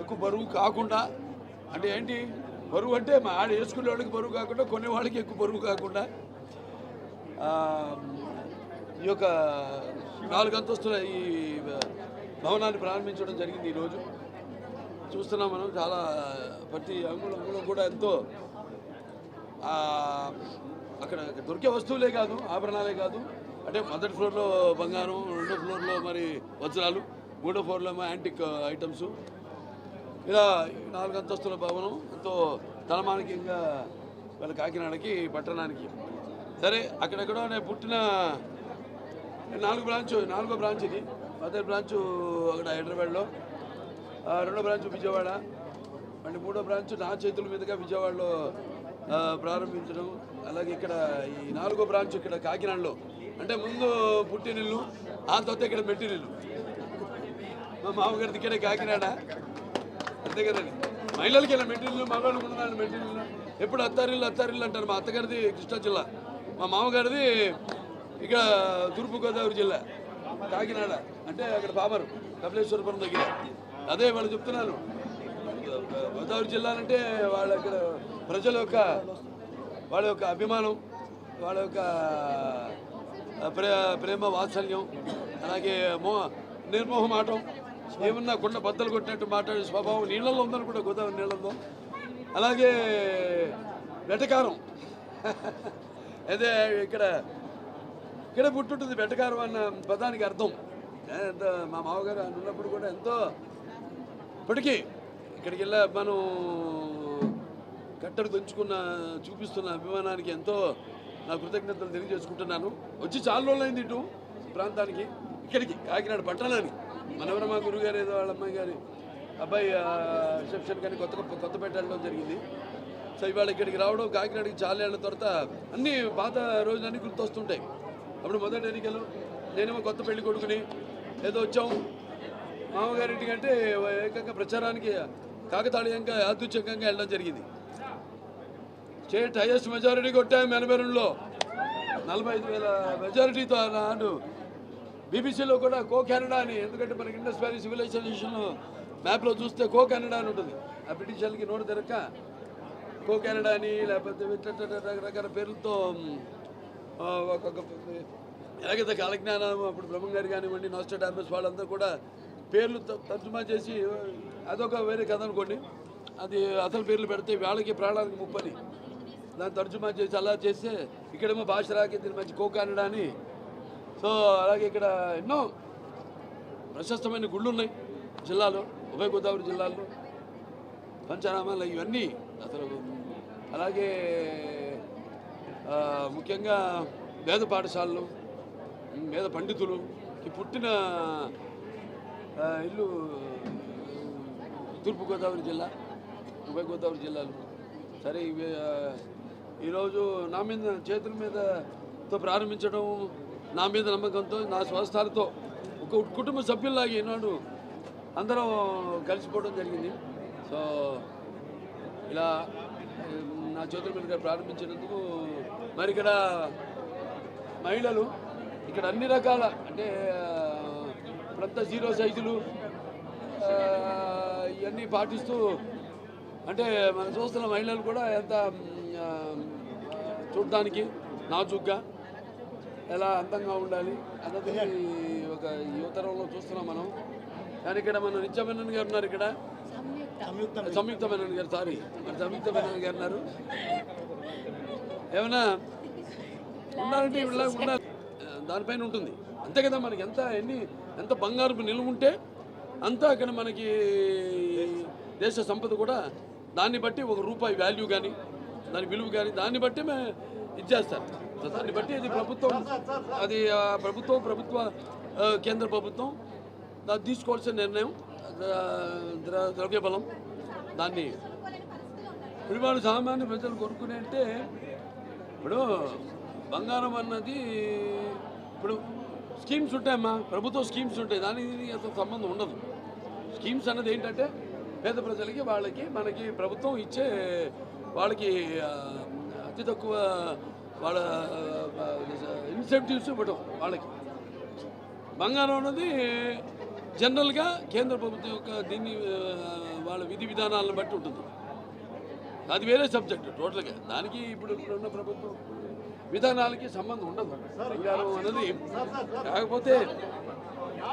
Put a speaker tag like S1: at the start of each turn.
S1: ఎక్కువ బరువు కాకుండా అంటే ఏంటి బరువు అంటే మా ఆడ వేసుకునే వాళ్ళకి బరువు కాకుండా కొనేవాళ్ళకి ఎక్కువ బరువు కాకుండా ఈ యొక్క 4 అంతస్తుల ఈ భవనాన్ని ప్రారంభించడం జరిగింది. ఈరోజు చూస్తున్నాం మనం చాలా ప్రతి అంగుళం కూడా ఎంతో అక్కడ దొరికే వస్తువులే కాదు, ఆభరణాలే కాదు, అంటే మొదటి ఫ్లోర్లో బంగారం, రెండో ఫ్లోర్లో మరి వజ్రాలు, మూడో ఫ్లోర్లో ఏమో యాంటిక్ ఐటమ్స్, ఇలా 4 అంతస్తుల భవనం ఎంతో తలమానికంగా వాళ్ళ కాకినాడకి పట్టణానికి. సరే అక్కడెక్కడో నేను పుట్టిన 4వ బ్రాంచ్ ఇది. మొదటి బ్రాంచు అక్కడ హైదరాబాద్లో, రెండో బ్రాంచ్ విజయవాడ, మళ్ళీ మూడో బ్రాంచ్ నా చేతుల మీదుగా విజయవాడలో ప్రారంభించడం. అలాగే ఇక్కడ ఈ 4వ బ్రాంచ్ ఇక్కడ కాకినాడలో, అంటే ముందు పుట్టినిల్లు, ఆ తర్వాత ఇక్కడ మెట్టినిల్లు. మా మామగారిది ఇక్కడే కాకినాడ, అంతే కదండి. మహిళలకి ఇలా మెట్టినిల్లు, మగవాళ్ళకి ఉన్నదాన్ని మెట్టినిల్లు. ఎప్పుడు అత్తారిల్లు అంటారు. మా అత్తగారిది కృష్ణా జిల్లా, మా మామగారిది ఇక్కడ తూర్పుగోదావరి జిల్లా కాకినాడ, అంటే అక్కడ పామరు కపిలేశ్వరపురం దగ్గర. అదే వాళ్ళు చెప్తున్నాను, గోదావరి జిల్లా అంటే వాళ్ళ ఇక్కడ ప్రజల యొక్క వాళ్ళ యొక్క అభిమానం, వాళ్ళ యొక్క ప్రేమ వాత్సల్యం, అలాగే నిర్మోహమాటం, ఏమన్నా కొండ బద్దలు కొట్టినట్టు మాట్లాడే స్వభావం నీళ్ళల్లో ఉందని కూడా, గోదావరి నీళ్ళల్లో. అలాగే వెటకారం అదే ఇక్కడ పుట్టుంటుంది వెటకారం అన్న పదానికి అర్థం. మా మామగారు ఉన్నప్పుడు కూడా ఎంతో ఇప్పటికీ ఇక్కడికి వెళ్ళా మనం కట్టడి చూపిస్తున్న అభిమానానికి ఎంతో నా కృతజ్ఞతలు తెలియజేసుకుంటున్నాను. వచ్చి చాలా రోజులైంది ఇటు ప్రాంతానికి, ఇక్కడికి కాకినాడ పట్టణానికి. మనవర మా గురుగారు ఏదో వాళ్ళ అమ్మాయి గారి అబ్బాయి రిసెప్షన్ కానీ కొత్తపేట వెళ్ళడం జరిగింది. సో ఇవాళ ఇక్కడికి రావడం, కాకినాడకి చాలా ఏళ్ళ తర్వాత అన్నీ పాత రోజులన్నీ గుర్తొస్తుంటాయి. అప్పుడు మొదటి ఎన్నికలు నేనేమో కొత్త పెళ్లి కొడుకుని ఏదో వచ్చాం మామగారింటికి, అంటే ఏకంగా ప్రచారానికి కాకతాళీయంగా యాదృచ్ఛికంగా వెళ్ళడం జరిగింది. స్టేట్ హైయెస్ట్ మెజారిటీ కొట్టాము 82లో, 45,000 మెజారిటీతో. నాడు బీబీసీలో కూడా కో కెనడా అని, ఎందుకంటే మనకి ఇండస్ వ్యాలీ సివిలైజేషన్ మ్యాప్లో చూస్తే కో కెనడా అని ఉంటుంది. ఆ బ్రిటిష్ వాళ్ళకి నోటు తెరక్క కో కెనడా అని, లేకపోతే రకరకాల పేర్లతో ఒక్కొక్క ఎలాగైతే కాలజ్ఞానం అప్పుడు బ్రహ్మంగారు కానివ్వండి, నాస్ట్రాడామస్ వాళ్ళందరూ కూడా పేర్లు తర్జుమా చేసి అదొక వేరే కథ అనుకోండి. అది అసలు పేర్లు పెడితే వాళ్ళకి ప్రాణానికి ముప్పని దాన్ని తర్జుమా చేసి అలా చేస్తే ఇక్కడేమో భాష రాకి దీని మంచి కోకానడా అని. సో అలాగే ఇక్కడ ఎన్నో ప్రశస్తమైన గుళ్ళు ఉన్నాయి జిల్లాలో, ఉభయ గోదావరి జిల్లాలో, పంచనామాలు ఇవన్నీ అసలు. అలాగే ముఖ్యంగా వేద పాఠశాలలు, వేద పండితులుకి పుట్టిన ఇల్లు తూర్పుగోదావరి జిల్లా, ఉభయ గోదావరి జిల్లాలు. సరే ఈరోజు నా మీద చేతుల మీదతో ప్రారంభించడం, నా మీద నమ్మకంతో, నా స్వస్థాలతో ఒక కుటుంబ సభ్యుల్లాగా ఈనాడు అందరం కలిసిపోవడం జరిగింది. సో ఇలా నా చేతుల మీదుగా ప్రారంభించినందుకు మరి ఇక్కడ మహిళలు ఇక్కడ అన్ని రకాల, అంటే ఇప్పుడంతా 0 సైజులు ఇవన్నీ పాటిస్తూ, అంటే మనం చూస్తున్న మహిళలు కూడా ఎంత చూడడానికి నాజుగ్గా ఎలా అందంగా ఉండాలి అన్నది ఒక యువతరంలో చూస్తున్నాం మనం. కానీ ఇక్కడ మన నిత్యమేనన్ గారు ఉన్నారు, ఇక్కడ సంయుక్త మేనన్ గారు, సారీ సంయుక్త మేనన్ గారు ఉన్నారు. ఏమైనా ఉండాలంటే ఇలా ఉండాలి, దానిపైన ఉంటుంది అంతే కదా. మనకి ఎంత బంగారు నిలువ ఉంటే అంత అక్కడ మనకి దేశ సంపద కూడా దాన్ని బట్టి ఒక రూపాయి వాల్యూ కానీ, దాని విలువ కానీ దాన్ని బట్టి ఇచ్చేస్తారు. దాన్ని బట్టి అది ప్రభుత్వం, అది ప్రభుత్వ కేంద్ర ప్రభుత్వం దాన్ని తీసుకోవాల్సిన నిర్ణయం, ద్రవ్యబలం. దాన్ని ఇప్పుడు వాళ్ళు సామాన్య ప్రజలు కొనుక్కునే అంటే, ఇప్పుడు బంగారం అన్నది ఇప్పుడు స్కీమ్స్ ఉంటాయమ్మా, ప్రభుత్వ స్కీమ్స్ ఉంటాయి, దానికి అసలు సంబంధం ఉండదు. స్కీమ్స్ అన్నది ఏంటంటే పేద ప్రజలకి, వాళ్ళకి, మనకి ప్రభుత్వం ఇచ్చే వాళ్ళకి అతి తక్కువ వాళ్ళ ఇన్సెంటివ్స్ ఇవ్వడం వాళ్ళకి. బంగారం అన్నది జనరల్గా కేంద్ర ప్రభుత్వం యొక్క దీన్ని వాళ్ళ విధి విధానాలను బట్టి ఉంటుంది. అది వేరే సబ్జెక్ట్ టోటల్గా. దానికి ఇప్పుడున్న ప్రభుత్వం విధానాలకి సంబంధం ఉండదు. బంగారం అనేది కాకపోతే